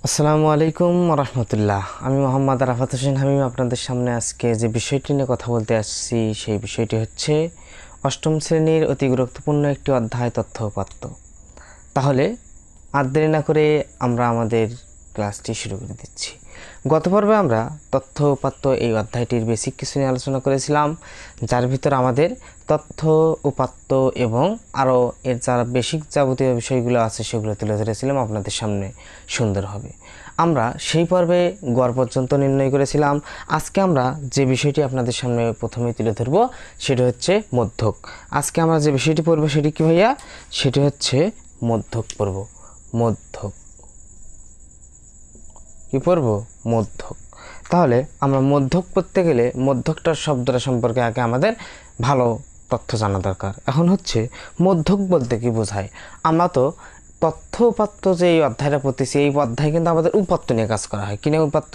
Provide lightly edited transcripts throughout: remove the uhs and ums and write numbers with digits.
আসসালামু আলাইকুম রহমতুল্লাহ। আমি মোহাম্মদ রাফাত হোসেন হামিম আপনাদের সামনে আজকে যে বিষয়টি নিয়ে কথা বলতে আসছি সেই বিষয়টি হচ্ছে অষ্টম শ্রেণীর অতি গুরুত্বপূর্ণ একটি অধ্যায় তথ্য উপাত্ত। তাহলে আর দেরি না করে আমরা আমাদের ক্লাসটি শুরু করে দিচ্ছি। গত পর্বে আমরা তথ্য উপাত্ত এই অধ্যায়টির বেসিক কিছু নিয়ে আলোচনা করেছিলাম, যার ভিতর আমাদের তথ্য উপাত্ত এবং আরও এর যারা বেসিক যাবতীয় বিষয়গুলো আছে সেগুলো তুলে ধরেছিলাম আপনাদের সামনে সুন্দরভাবে। আমরা সেই পর্বে গড় পর্যন্ত নির্ণয় করেছিলাম। আজকে আমরা যে বিষয়টি আপনাদের সামনে প্রথমে তুলে ধরব সেটি হচ্ছে মধ্যক। আজকে আমরা যে বিষয়টি পড়ব সেটি কি ভাইয়া? সেটি হচ্ছে মধ্যক পড়ব। মধ্যক কি পড়ব? মধ্যক। তাহলে আমরা মধ্যক পড়তে গেলে মধ্যকটার শব্দটা সম্পর্কে আগে আমাদের ভালো তথ্য জানা দরকার। এখন হচ্ছে মধ্যক বলতে কি বোঝায়? আমরা তো তথ্য উপাত্ত যে এই অধ্যায়টা পড়তেছি, এই অধ্যায় কিন্তু আমাদের উপাত্ত নিয়ে কাজ করা হয়।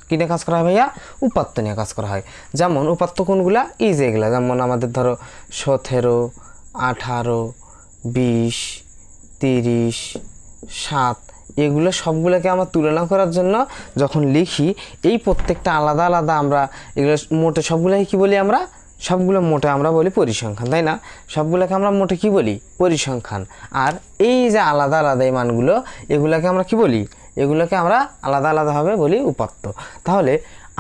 কিনে কাজ করা হয় ভাইয়া? উপাত্ত নিয়ে কাজ করা হয়। যেমন উপাত্ত কোনগুলা? এই যে এগুলা, যেমন আমাদের ধরো 17, 18, 20, 30, 7, এগুলো সবগুলোকে আমরা তুলনা করার জন্য যখন লিখি, এই প্রত্যেকটা আলাদা আলাদা আমরা এগুলো মোটে সবগুলোকে কী বলি? আমরা সবগুলো মোটে আমরা বলি পরিসংখ্যান, তাই না? সবগুলোকে আমরা মোটে কি বলি? পরিসংখ্যান। আর এই যে আলাদা আলাদা এই মানগুলো, এগুলোকে আমরা কি বলি? এগুলোকে আমরা আলাদা আলাদাভাবে বলি উপাত্ত। তাহলে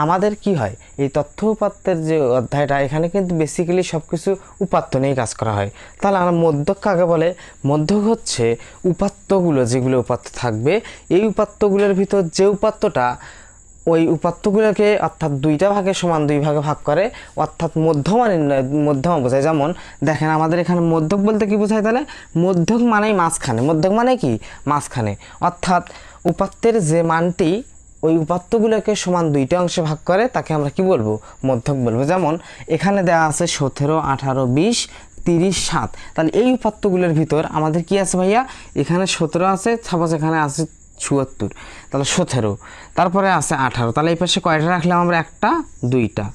আমাদের কি হয়, এই তথ্য উপাত্তের যে অধ্যায়টা, এখানে কিন্তু বেসিক্যালি সব কিছু উপাত্ত নিয়েই কাজ করা হয়। তাহলে আমরা মধ্যক কাকে বলে? মধ্যক হচ্ছে উপাত্তগুলো, যেগুলো উপাত্ত থাকবে, এই উপাত্তগুলোর ভিতর যে উপাত্তটা ওই উপাত্তগুলোকে অর্থাৎ দুইটা ভাগে সমান দুই ভাগে ভাগ করে, অর্থাৎ মধ্যমা বোঝায়। যেমন দেখেন আমাদের এখানে মধ্যক বলতে কি বোঝায়? তাহলে মধ্যক মানেই মাঝখানে। মধ্যক মানে কি? মাঝখানে। অর্থাৎ উপাত্তের যে মানটি ওই উপাত্তগুলোকে সমান দুইটা অংশে ভাগ করে তাকে আমরা কি বলবো? মধ্যক বলবো। যেমন এখানে দেওয়া আছে 17, 18, 20, 30, 7। তাহলে এই উপাত্তগুলোর ভিতর আমাদের কি আছে ভাইয়া? এখানে 17 আছে, সাপোজ এখানে আছে 74, তাহলে 17, তারপরে আছে 18, তাহলে এই পাশে কয়টা রাখলাম আমরা? একটা, দুইটা।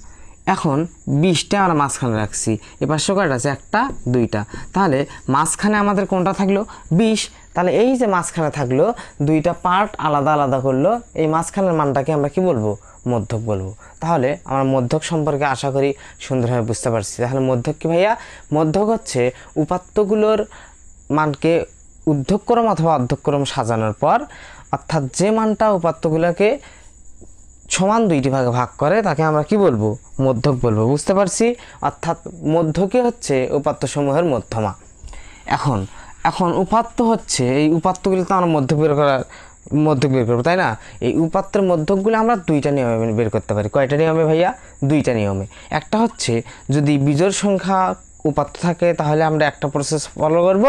এখন 20টা আমরা মাঝখানে রাখছি, এ পাশে কয়টা আছে? একটা, দুইটা। তাহলে মাঝখানে আমাদের কোনটা থাকলো? 20। তাহলে এই যে মাঝখানে থাকলো, দুইটা পার্ট আলাদা আলাদা করলো, এই মাঝখানের মানটাকে আমরা কি বলবো? মধ্যক বলবো। তাহলে আমরা মধ্যক সম্পর্কে আশা করি সুন্দরভাবে বুঝতে পারছি। তাহলে মধ্যক কি ভাইয়া? মধ্যক হচ্ছে উপাত্তগুলোর মানকে ঊর্ধ্বক্রম অথবা অধঃক্রম সাজানোর পর, অর্থাৎ যে মানটা উপাত্তগুলোকে সমান দুইটি ভাগে ভাগ করে তাকে আমরা কি বলবো? মধ্যক বলবো। বুঝতে পারছি? অর্থাৎ মধ্যকই হচ্ছে উপাত্তসমূহের মধ্যমা। এখন উপাত্ত হচ্ছে, এই উপাত্তগুলো তো আমরা মধ্যক বের করবো, তাই না? এই উপাত্তের মধ্যকগুলো আমরা দুইটা নিয়মে বের করতে পারি। কয়টা নিয়মে ভাইয়া? দুইটা নিয়মে। একটা হচ্ছে যদি বিজোড় সংখ্যা উপাত্ত থাকে তাহলে আমরা একটা প্রসেস ফলো করব,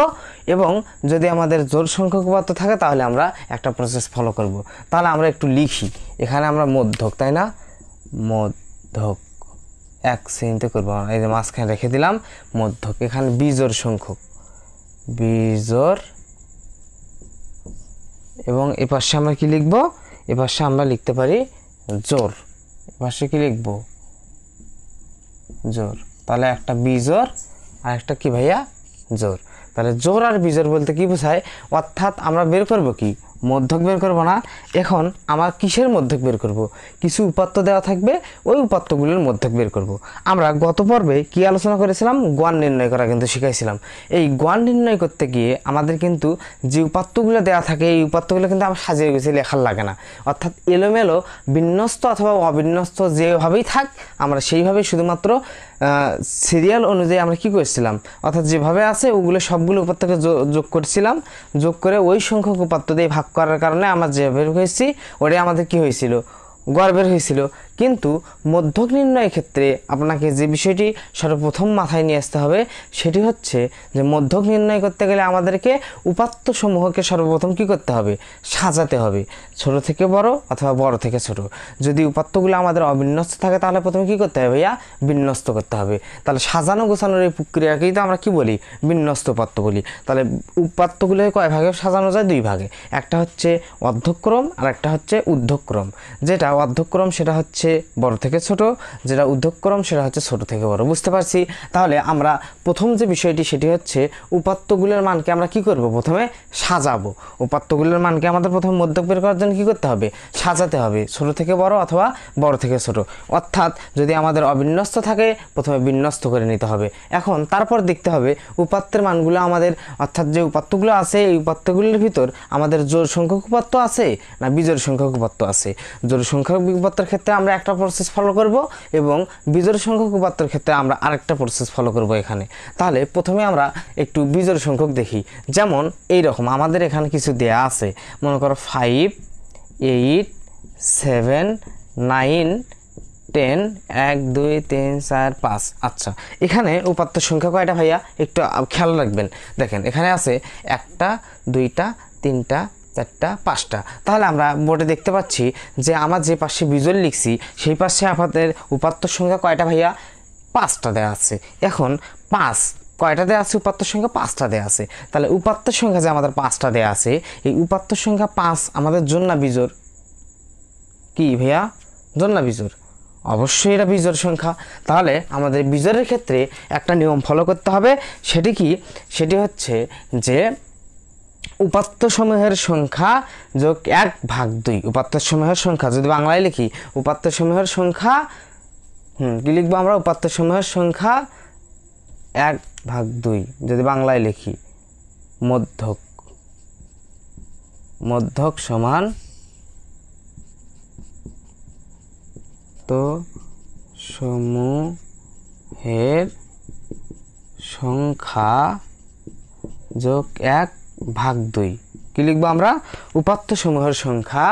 এবং যদি আমাদের জোড় সংখ্যক উপাত্ত থাকে তাহলে আমরা একটা প্রসেস ফলো করব। তাহলে আমরা একটু লিখি। এখানে আমরা মধ্যক, তাই না? মধ্যক এক শ্রেণীতে করবো। এই যে মাঝখানে রেখে দিলাম মধ্যক। এখানে বিজোড় সংখ্যক, বিজোড়, এবং এ পাশে আমরা কি লিখব? এ পাশে আমরা লিখতে পারি জোড়। এ পাশে কি লিখব? জোড়। তাহলে একটা বিজোড় আর একটা কি ভাইয়া? জোড়। তাহলে জোড় আর বিজোড় বলতে কি বোঝায়? অর্থাৎ আমরা বের করব কি? মধ্যক বের করব না। এখন আমরা কিসের মধ্যক বের করব? কিছু উপাত্ত দেওয়া থাকবে, ওই উপাত্তগুলোর মধ্যক বের করব। আমরা গত পর্বে কি আলোচনা করেছিলাম? গড় নির্ণয় করা কিন্তু শিখাইছিলাম। এই গড় নির্ণয় করতে গিয়ে আমাদের কিন্তু যে উপাত্তগুলো দেওয়া থাকে, এই উপাত্তগুলো কিন্তু আমরা সাজিয়ে গুছিয়ে লেখার লাগে না। অর্থাৎ এলোমেলো, বিন্যস্ত অথবা অবিন্যস্ত যেভাবেই থাক, আমরা সেইভাবেই শুধুমাত্র সিরিয়াল অনুযায়ী আমরা কি করেছিলাম, অর্থাৎ যেভাবে আছে ওগুলো সবগুলো উপাত্তকে যোগ করছিলাম। যোগ করে ওই সংখ্যক উপাত্ত দিয়ে ভাগ করার কারণে আমরা যে বের হয়েছি ওটাই আমাদের কি হয়েছিল? গড় বের হয়েছিল। কিন্তু মধ্যক নির্ণয়ের ক্ষেত্রে আপনাকে যে বিষয়টি সর্বপ্রথম মাথায় নিয়ে আসতে হবে সেটি হচ্ছে যে মধ্যক নির্ণয় করতে গেলে আমাদেরকে উপাত্ত সমূহকে সর্বপ্রথম কি করতে হবে? সাজাতে হবে, ছোট থেকে বড় অথবা বড় থেকে ছোট। যদি উপাত্তগুলো আমাদের অবিন্যস্ত থাকে তাহলে প্রথমে কি করতে হবে ভাইয়া? বিন্যস্ত করতে হবে। তাহলে সাজানো গোছানোর এই প্রক্রিয়াকেই তো আমরা কি বলি? বিন্যস্ত উপাত্ত বলি। তাহলে উপাত্তগুলোকে কয় ভাগে সাজানো যায়? দুই ভাগে। একটা হচ্ছে অর্ধক্রম আর একটা হচ্ছে ঊর্ধ্বক্রম। যেটা অর্ধক্রম সেটা হচ্ছে বড় থেকে ছোট, যেটা ঊর্ধ্বক্রম সেটা হচ্ছে ছোট থেকে বড়। বুঝতে পারছি? তাহলে আমরা প্রথম যে বিষয়টি সেটি হচ্ছে উপাত্তগুলোর মানকে আমরা কি করব, প্রথমে সাজাবো। উপাত্তগুলোর মানকে আমাদের প্রথমে মধ্যক বের করার জন্য কী করতে হবে, সাজাতে হবে, ছোট থেকে বড় অথবা বড় থেকে ছোট। অর্থাৎ যদি আমাদের অবিন্যস্ত থাকে প্রথমে বিন্যস্ত করে নিতে হবে। এখন তারপর দেখতে হবে উপাত্তের মানগুলো আমাদের, অর্থাৎ যে উপাত্তগুলো আছে এই উপাত্তগুলোর ভিতর আমাদের জোড় সংখ্যক উপাত্ত আছে না বিজোড় সংখ্যক উপাত্ত আছে। জোড় সংখ্যক উপাত্তের ক্ষেত্রে আমরা একটা প্রসেস ফলো করব এবং বিজোড় সংখ্যক উপাত্তের ক্ষেত্রে আমরা আরেকটা প্রসেস ফলো করব এখানে। তাহলে প্রথমে আমরা একটু বিজোড় সংখ্যক দেখি। যেমন এই রকম আমাদের এখানে কিছু দেয়া আছে, মনে করো 5, 8, 7, 9, 10, 1, 2, 3, 4, 5। আচ্ছা, এখানে উপাত্ত সংখ্যা কয়টা ভাইয়া একটু খেয়াল রাখবেন। দেখেন এখানে আছে 1টা, 2টা, 3টা, 4টা, 5টা। তাহলে আমরা বোর্ডে দেখতে পাচ্ছি যে আমার যে পাশে বিজোড় লিখছি সেই পাশে আমাদের উপাত্ত সংখ্যা কয়টা ভাইয়া, 5টা দেওয়া আছে। এখন 5 কয়টা দেওয়া আছে, উপাত্ত সংখ্যা 5টা দেওয়া আছে। তাহলে উপাত্ত সংখ্যা যে আমাদের 5টা দেওয়া আছে, এই উপাত্ত সংখ্যা 5 আমাদের জোড় না বিজোড়? কি ভাইয়া, জোড় না বিজোড়? অবশ্যই এটা বিজোড় সংখ্যা। তাহলে আমাদের বিজোড়ের ক্ষেত্রে একটা নিয়ম ফলো করতে হবে। সেটি কি, সেটি হচ্ছে যে উপাত্ত সমূহের সংখ্যা যোগ 1/2। উপাত্ত সমূহের সংখ্যা যদি বাংলায় লিখি, উপাত্ত সমূহের সংখ্যা কি লিখবো আমরা, উপাত্ত সমূহের সংখ্যা 1/2 যদি বাংলায় লিখি। মধ্যক, মধ্যক সমান তো সমূহের সংখ্যা যোগ 1/2। কি লিখবো আমরা, উপাত্ত সমূহের সংখ্যা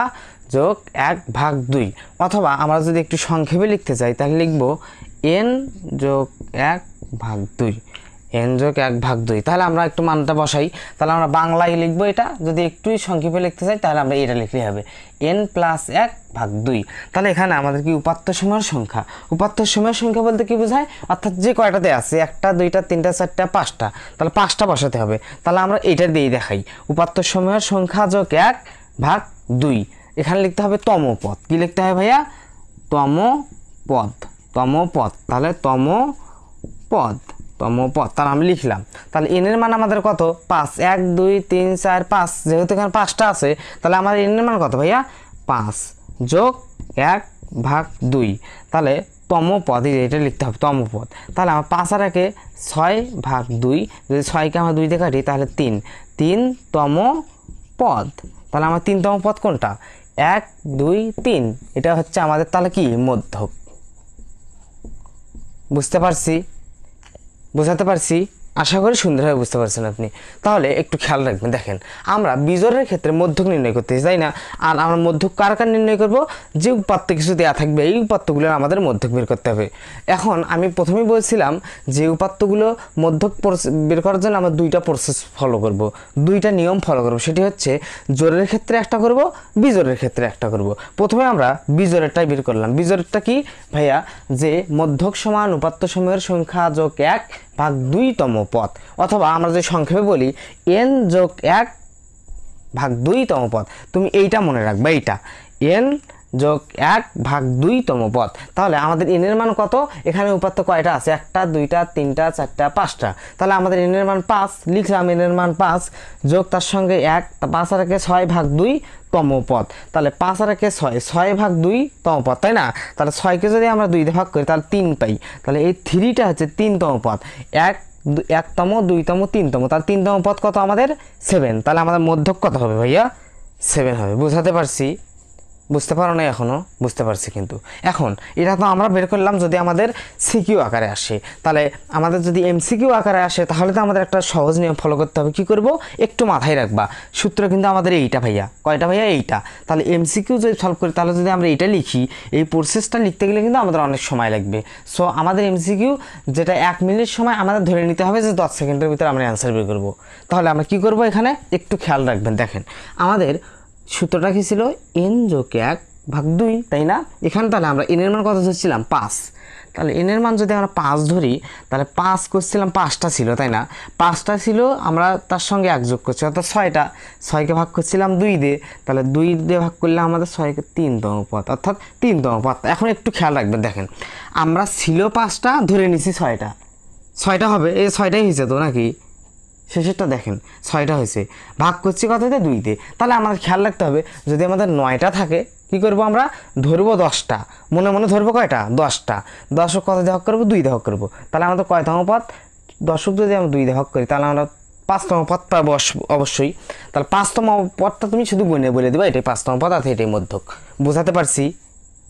যোগ 1/2। অথবা আমরা যদি একটু সংক্ষেপে লিখতে চাই তাহলে লিখবো n যোগ 1/2, n যোগ 1/2। তাহলে আমরা একটু মানটা বসাই। তাহলে আমরা বাংলায় লিখবো এটা, যদি একটু সংক্ষেপে লিখতে চাই তাহলে আমরা এটা লিখলেই হবে n + 1/2। তাহলে এখানে আমাদের কি উপাত্ত সমূহের সংখ্যা, উপাত্ত সমূহের সংখ্যা বলতে কি বোঝায়, অর্থাৎ যে কয়টাতে আছে 1টা, 2টা, 3টা, 4টা, 5টা, তাহলে 5টা বসাতে হবে। তাহলে আমরা এটা দিয়ে দেখাই, উপাত্ত সমূহের সংখ্যা যোগ 1/2। এখানে লিখতে হবে তম পদ। কি লিখতে হবে ভাইয়া, তম পদ, তম পদ। তাহলে তম পদ, তম পদ। তাহলে আমি লিখলাম। তাহলে n এর মান আমাদের কত, 5, 1, 2, 3, 4, 5। যেহেতু এখানে 5টা আছে তাহলে আমাদের n এর মান কত ভাইয়া, 5 যোগ 1/2। তাহলে তম পদ, এটা লিখতে হবে তম পদ। তাহলে আমার 5 আর 1 6/2, যদি 6কে আমরা 2 দিয়ে কাটি তাহলে 3, 3তম পদ। তাহলে আমার 3তম পদ কোনটা, 1, 2, 3। এটা হচ্ছে আমাদের তাহলে কি মধ্যক। বুঝতে পারছি, বোঝাতে পারছি? আশা করি সুন্দরভাবে বুঝতে পারছেন আপনি। তাহলে একটু খেয়াল রাখবেন। দেখেন আমরা বিজোড়ের ক্ষেত্রে মধ্যক নির্ণয় করতে চাই না, আর আমরা মধ্যক কার কার নির্ণয় করব, যে উপাত্ত কিছু দেওয়া থাকবে এই উপাত্তগুলো আমাদের মধ্যক বের করতে হবে। এখন আমি প্রথমেই বলছিলাম যে উপাত্তগুলো মধ্যক বের করার জন্য আমরা 2টা প্রসেস ফলো করব, 2টা নিয়ম ফলো করব। সেটি হচ্ছে জোড়ের ক্ষেত্রে একটা করব, বিজোড়ের ক্ষেত্রে একটা করব। প্রথমে আমরা বিজোড়েরটাই বের করলাম। বিজোড়েরটা কি ভাইয়া, যে মধ্যক সমান উপাত্ত সমূহের সংখ্যা যোগ 1/2তম পদ, অথবা আমরা যদি সংক্ষেপে বলি n যোগ 1/2তম পদ। তুমি এইটা মনে রাখবে, এইটা n যোগ 1/2তম পদ। তাহলে আমাদের n এর মান কত, এখানে উপাত্ত কয়টা আছে, 1টা, 2টা, 3টা, 4টা, 5টা। তাহলে আমাদের n এর মান 5 লিখলাম, n এর মান 5 যোগ তার সঙ্গে 1, 5 আর 1 6/2তম পদ। তাহলে 5 আর 1 6, 6/2তম পদ, তাই না? তাহলে 6কে যদি আমরা 2 দিয়ে ভাগ করি তাহলে 3 পাই। তাহলে এই 3টা হচ্ছে 3তম পদ। 1তম, 2তম, 3তম। তাহলে 3তম পদ কত আমাদের, 7। তাহলে আমাদের মধ্যক কত হবে ভাইয়া, 7 হবে। বুঝাতে পারছি? বুঝতে পারো না এখনও? বুঝতে পারছি কিন্তু। এখন এটা তো আমরা বের করলাম যদি আমাদের সিকিউ আকারে আসে। তাহলে আমাদের যদি এমসিকিউ আকারে আসে তাহলে তো আমাদের একটা সহজ নিয়ম ফলো করতে হবে। কি করব, একটু মাথায় রাখবা, সূত্র কিন্তু আমাদের এইটা ভাইয়া। কয়টা ভাইয়া, এইটা। তাহলে এমসিকিউ যদি সলভ করি তাহলে যদি আমরা এইটা লিখি, এই প্রসেসটা লিখতে গেলে কিন্তু আমাদের অনেক সময় লাগবে। সো আমাদের এমসিকিউ যেটা 1 মিনিট সময় আমাদের ধরে নিতে হবে যে 10 সেকেন্ডের ভিতরে আমরা অ্যান্সার বের করব। তাহলে আমরা কি করব, এখানে একটু খেয়াল রাখবেন। দেখেন আমাদের সূত্রটা কি ছিল, n যোগ 1 ভাগ 2, তাই না? এখানে তাহলে আমরা n এর মান কত ধরছিলাম 5, তাহলে n এর মান যদি আমরা 5 ধরি তাহলে 5 করছিলাম 5টা ছিল, তাই না? 5টা ছিল, আমরা তার সঙ্গে 1 যোগ করছি অর্থাৎ 6টা, 6কে ভাগ করছিলাম 2 দিয়ে, তাহলে 2 দিয়ে ভাগ করলে আমাদের 6কে 3তম পদ অর্থাৎ 3তম পদ। এখন একটু খেয়াল রাখবেন, দেখেন আমরা ছিল 5টা ধরে নিছি 6টা হবে, এই 6টাই হয়েছে তো নাকি? শেষেরটা দেখেন 6টা হয়েছে, ভাগ করছি কততে 2তে, তাহলে আমাদের খেয়াল রাখতে হবে যদি আমাদের 9টা থাকে কি করব আমরা ধরবো 10টা, মনে মনে ধরবো কয়টা 10টা, 10 কত দিয়ে ভাগ করবো 2 দিয়ে ভাগ করবো, তাহলে আমাদের কয়তম পদ 10 যদি আমরা 2 দিয়ে ভাগ করি তাহলে আমরা 5তম পদ পাবো অবশ্যই। তাহলে 5তম পদটা তুমি শুধু গুণে বলে দেবে এটাই 5তম পদ আর এটাই মধ্যক, বোঝাতে পারছি?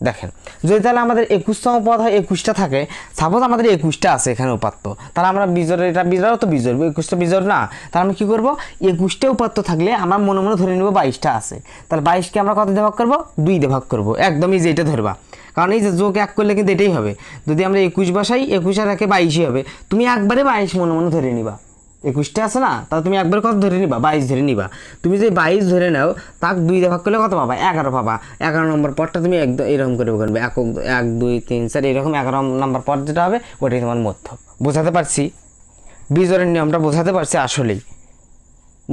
দেখেন যদি তাহলে আমাদের 21তম পদ হয়, 21টা থাকে, সাপোজ আমাদের 21টা আছে এখানে উপাত্ত, তাহলে আমরা বিজোড়, এটা বিজোড়ও তো বিজোড়, 21টা বিজোড় না, তাহলে আমরা কী করবো 21টা উপাত্ত থাকলে আমরা মনে মনে ধরে নেব 22টা আছে, তাহলে 22কে আমরা কত দিয়ে ভাগ করবো 2 দিয়ে ভাগ করবো, একদমই যেটা ধরবা, কারণ এই যে যোগ 1 করলে কিন্তু এটাই হবে, যদি আমরা 21 বসাই 21 আর 1 22ই হবে, তুমি একবারে 22 মনে মনে ধরে নিবা, 21টা আছে না, তাহলে তুমি একবার কত ধরে নিবা 22 ধরে নিবা, তুমি যদি 22 ধরে নাও তাক 2 দিয়ে ভাগ করলে কত পাবা 11 পাবা, 11 নম্বর পদটা তুমি একদম এরকম করে করবে 1 2 3 4 এরকম 11 নম্বর পদ যেটা হবে ওটাই তোমার মধ্যক। বোঝাতে পারছি? বিজোড়ের নিয়মটা বোঝাতে পারছি? আসলেই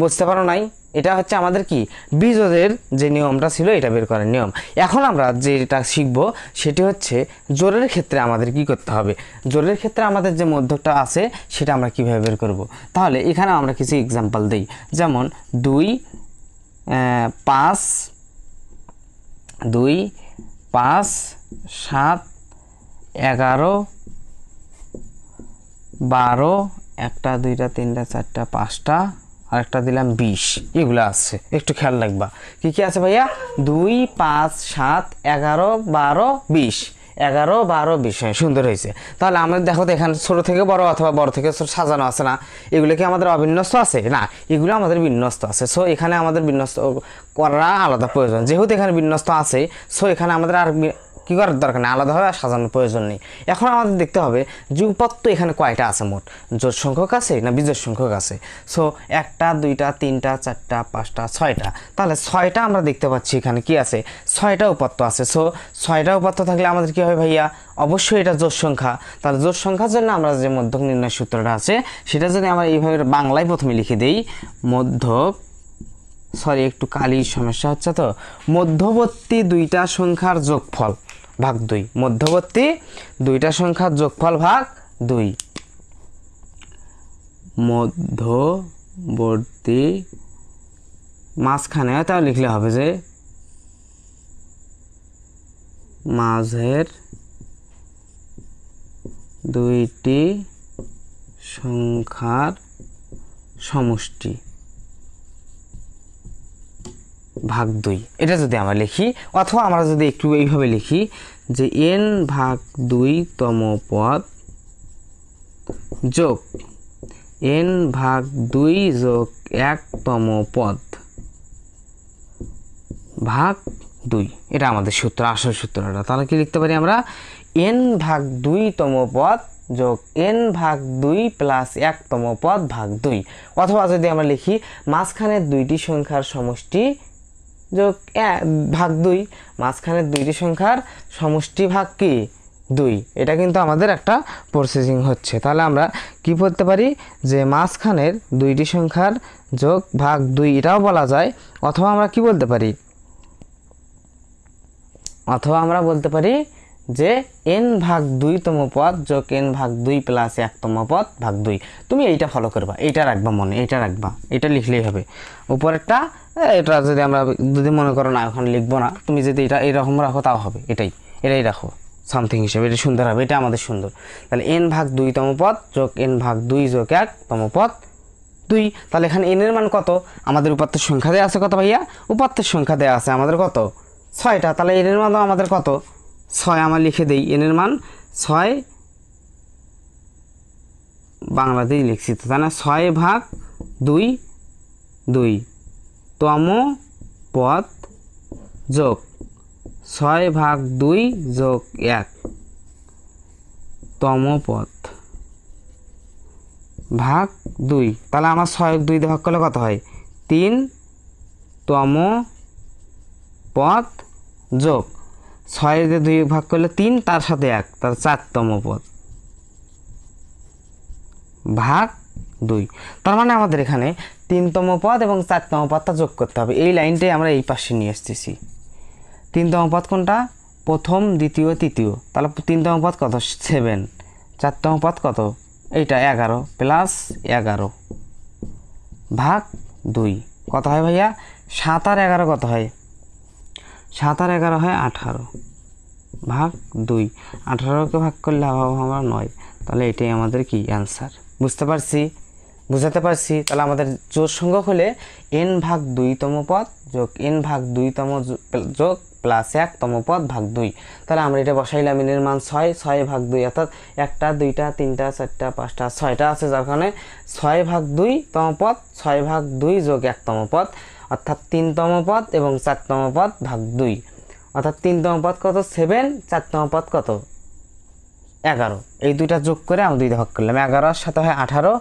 বুঝতে পারো নাই? এটা হচ্ছে আমাদের কি বিজোড়ের যে নিয়মটা ছিল এটা বের করার নিয়ম। এখন আমরা যেটা শিখবো সেটি হচ্ছে জোড়ের ক্ষেত্রে আমাদের কি করতে হবে, জোড়ের ক্ষেত্রে আমাদের যে মধ্যকটা আছে সেটা আমরা কিভাবে বের করব। তাহলে এখানে আমরা কিছু এক্সাম্পল দিই, যেমন 2 5 2 5 7 11 12 1টা 2টা 3টা 4টা 5টা আর একটা দিলাম 20, এগুলো আছে একটু খেয়াল রাখবা। কি কি আছে ভাইয়া? 2 5 7 11 12 20, 11 12 20, সুন্দর হয়েছে। তাহলে আমরা দেখো তো এখানে ছোট থেকে বড় অথবা বড় থেকে ছোট সাজানো আছে না, এগুলো কি আমাদের অবিন্যস্ত আছে? না, এগুলো আমাদের বিন্যস্ত আছে। সো এখানে আমাদের বিন্যস্ত করা আলাদা প্রয়োজন, যেহেতু এখানে বিন্যস্ত আছে সো এখানে আমাদের আর কী করার দরকার নেই, আলাদাভাবে আর সাজানোর প্রয়োজন নেই। এখন আমাদের দেখতে হবে যে উপাত্ত এখানে কয়টা আছে, মোট জোড় সংখ্যক আছে না বিজোড় সংখ্যক আছে। সো 1টা 2টা 3টা 4টা 5টা 6টা, তাহলে 6টা আমরা দেখতে পাচ্ছি এখানে কি আছে 6টা উপাত্ত আছে। সো 6টা উপাত্ত থাকলে আমাদের কী হবে ভাইয়া? অবশ্যই এটা জোড় সংখ্যা। তাহলে জোড় সংখ্যার জন্য আমরা যে মধ্যক নির্ণয় সূত্রটা আছে সেটা যদি আমরা এইভাবে বাংলায় প্রথমে লিখে দিই, মধ্যক, সরি একটু কালির সমস্যা হচ্ছে তো, মধ্যবর্তী দুইটা সংখ্যার যোগফল ভাগ 2, মধ্যবর্তী দুইটা সংখ্যার যোগফল ভাগ 2, মধ্যবর্তী মাঝখানে তাও লিখলে হবে যে মাঝের দুইটি সংখ্যার সমষ্টি ভাগ 2, এটা যদি আমরা লিখি, অথবা আমরা যদি একটু এইভাবে লিখি যে n ভাগ 2তম পদ যোগ n ভাগ 2 যোগ 1তম পদ ভাগ 2, এটা আমাদের সূত্র, আসল সূত্রটা। তাহলে কি লিখতে পারি আমরা? n ভাগ 2তম পদ যোগ n ভাগ 2 প্লাস 1তম পদ ভাগ 2, অথবা যদি আমরা লিখি মাঝখানের দুইটি সংখ্যার সমষ্টি যোগ ভাগ 2, মাঝখানের দুইটি সংখ্যার সমষ্টি ভাগ কি 2, এটা কিন্তু আমাদের একটা প্রসেসিং হচ্ছে। তাহলে আমরা কি বলতে পারি যে মাঝখানের দুইটি সংখ্যার যোগ ভাগ 2, এটাও বলা যায়। অথবা আমরা কি বলতে পারি, অথবা আমরা বলতে পারি যে n ভাগ 2তম পদ যোগ n ভাগ 2 প্লাস 1তম পদ ভাগ 2। তুমি এইটা ফলো করবা, এইটা রাখবা মনে, এইটা রাখবা, এটা লিখলেই হবে। উপরেরটা এটা যদি আমরা যদি মনে করো না ওখানে লিখবো না, তুমি যদি এটা এইরকম রাখো তাও হবে, এটাই রাখো সামথিং হিসেবে, এটা সুন্দর হবে, এটা আমাদের সুন্দর। তাহলে n ভাগ 2তম পদ যোগ n ভাগ 2 যোগ 1তম পদ 2। তাহলে এখানে n এর মান কত? আমাদের উপাত্তের সংখ্যা দেওয়া আছে কত ভাইয়া? উপাত্তের সংখ্যা দেওয়া আছে আমাদের কত? 6টা। তাহলে n এর মান আমাদের কত? 6। আমরা লিখে দেই n এর মান 6, বাংলাতেই লিখছি তো, তাই না? 6 ভাগ 2 2তম পদ যোগ 6 ভাগ 2 যোগ 1তম পদ ভাগ 2। তাহলে আমার 6 2 দিয়ে ভাগ করলে কত হয়? 3তম পদ যোগ 6 দিয়ে 2 ভাগ করলে 3, তার সাথে 1, তার 4তম পদ ভাগ 2। তার মানে আমাদের এখানে 3তম পদ এবং 4তম পদটা যোগ করতে হবে। এই লাইনটাই আমরা এই পাশে নিয়ে আসতেছি। 3তম পদ কোনটা? প্রথম, দ্বিতীয়, তৃতীয়। তাহলে 3তম পদ কত? 7। 4তম পদ কত? এইটা 11 প্লাস 11 ভাগ 2 কত হয় ভাইয়া? 7 আর 11 কত হয়? 7 আর 11 হয় 18 ভাগ 2। 18কে ভাগ করলে আমরা 9। তাহলে এটাই আমাদের কি অ্যান্সার। বুঝতে পারছি? বুঝাতে পারছি? তাহলে আমাদের জোড় সংখ্যক হলে n ভাগ 2তম পদ যোগ n ভাগ 2তম যোগ প্লাস 1তম পদ ভাগ 2। তাহলে আমরা এটা বসাইলাম, n এর মান 6, 6 ভাগ 2 অর্থাৎ 1টা 2টা 3টা 4টা 5টা 6টা আছে, যার কারণে 6 ভাগ 2তম পদ 6 ভাগ 2 যোগ 1তম পদ অর্থাৎ 3তম পদ এবং 4তম পদ ভাগ 2 অর্থাৎ 3তম পদ কত? 7, 4তম পদ কত? 11। এই দুইটা যোগ করে আমরা 2 দিয়ে ভাগ করলাম। 11 এর সাথে হয় 18,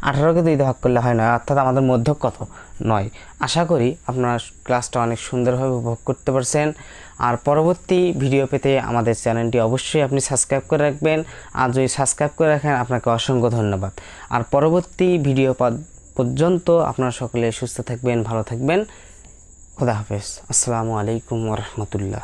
18কে 2 দিয়ে ভাগ করলে হয় 9, অর্থাৎ আমাদের মধ্যক কত? 9। আশা করি আপনারা ক্লাসটা অনেক সুন্দরভাবে উপভোগ করতে পারছেন। আর পরবর্তী ভিডিও পেতে আমাদের চ্যানেলটি অবশ্যই আপনি সাবস্ক্রাইব করে রাখবেন। আর যদি সাবস্ক্রাইব করে রাখেন আপনাকে অসংখ্য ধন্যবাদ। আর পরবর্তী ভিডিও পর্যন্ত আপনারা সকলে সুস্থ থাকবেন, ভালো থাকবেন। খোদা হাফেজ। আসসালামু আলাইকুম ওয়া রাহমাতুল্লাহ।